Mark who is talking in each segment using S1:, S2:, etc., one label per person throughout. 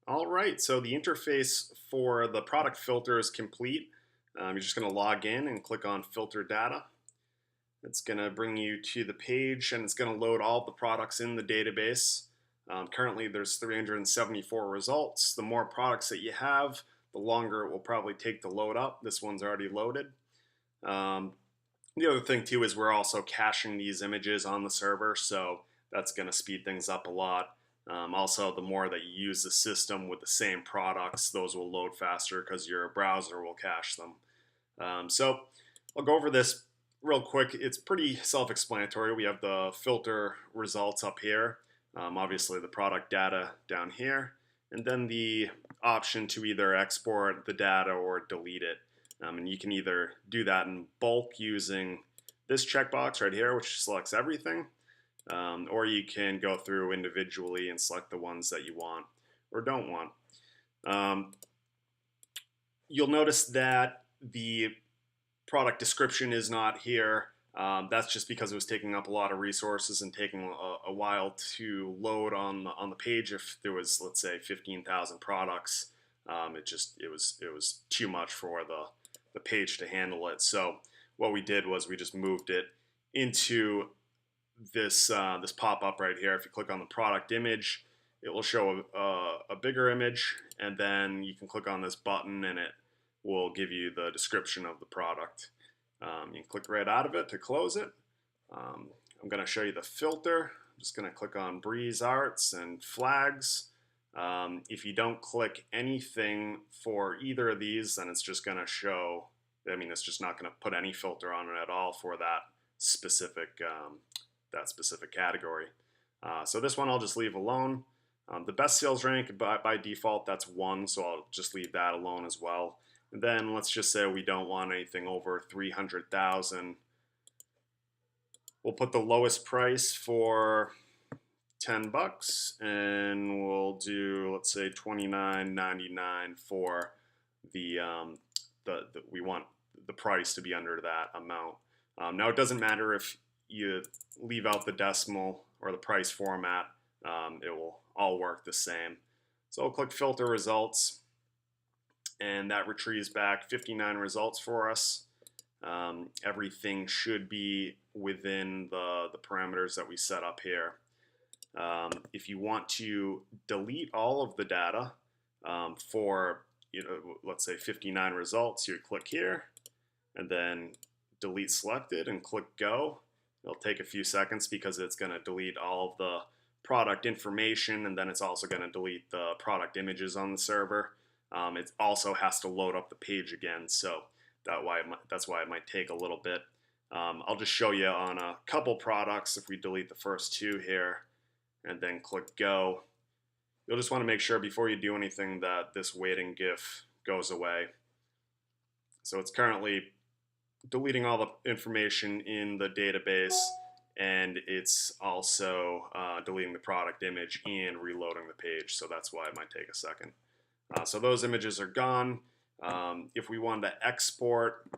S1: All right, so the interface for the product filter is complete. You're just going to log in and click on Filter Data. It's going to bring you to the page and it's going to load all the products in the database. Currently, there's 374 results. The more products that you have, the longer it will probably take to load up. This one's already loaded. Um, the other thing too is we're also caching these images on the server, so that's going to speed things up a lot. Also, the more that you use the system with the same products, those will load faster because your browser will cache them. So I'll go over this real quick. It's pretty self-explanatory. We have the filter results up here, obviously the product data down here, and then the option to either export the data or delete it. And you can either do that in bulk using this checkbox right here, which selects everything, or you can go through individually and select the ones that you want or don't want. Um, you'll notice that the product description is not here. That's just because it was taking up a lot of resources and taking a while to load on the page. If there was, let's say, 15,000 products, it was too much for the page to handle it. So what we did was we just moved it into this pop-up right here. If you click on the product image, it will show a bigger image, and then you can click on this button and it will give you the description of the product. You can click right out of it to close it. I'm going to show you the filter. I'm just going to click on Breeze Arts and Flags. If you don't click anything for either of these, then it's just going to show, it's just not going to put any filter on it at all for that specific category. So this one I'll just leave alone. The best sales rank by default, that's 1, so I'll just leave that alone as well. And then let's just say we don't want anything over 300,000. We'll put the lowest price for 10 bucks and we'll do, let's say, $29.99 for the we want the price to be under that amount. Now it doesn't matter if you leave out the decimal or the price format, it will all work the same. So I'll click Filter Results, and that retrieves back 59 results for us. Everything should be within the parameters that we set up here. If you want to delete all of the data for, let's say 59 results, you click here and then delete selected and click go. It'll take a few seconds because it's going to delete all of the product information, and then it's also going to delete the product images on the server. It also has to load up the page again, so that's why it might take a little bit. I'll just show you on a couple products. If we delete the first 2 here and then click go, you'll just want to make sure before you do anything that this waiting GIF goes away. So it's currently deleting all the information in the database, and it's also deleting the product image and reloading the page, so that's why it might take a second. So those images are gone. If we wanted to export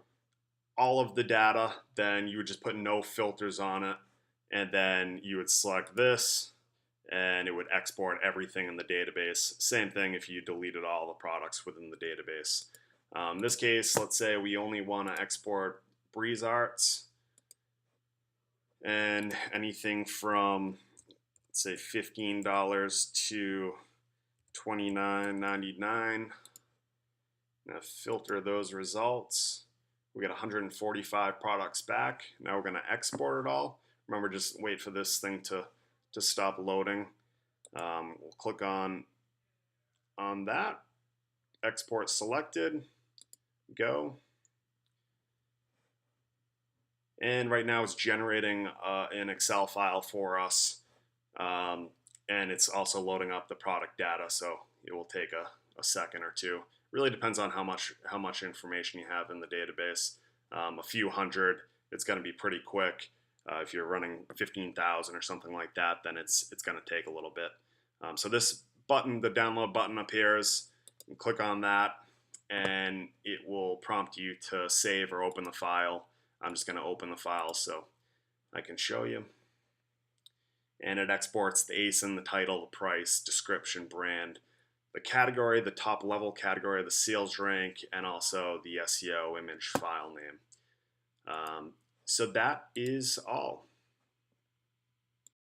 S1: all of the data, then you would just put no filters on it, and then you would select this, and it would export everything in the database. Same thing if you deleted all the products within the database. In this case, let's say we only want to export Breeze Arts, and anything from, let's say, $15 to $29.99. Now filter those results. We got 145 products back. Now we're going to export it all. Remember, just wait for this thing to stop loading. We'll click on that. Export selected. Go. And right now it's generating an Excel file for us. And it's also loading up the product data, so it will take a second or two. Really depends on how much information you have in the database. A few hundred, it's going to be pretty quick. If you're running 15,000 or something like that, then it's going to take a little bit. So this button, the download button appears. You click on that, and it will prompt you to save or open the file. I'm just going to open the file so I can show you. And it exports the ASIN, the title, the price, description, brand, the category, the top level category, the sales rank, and also the SEO image file name. So that is all.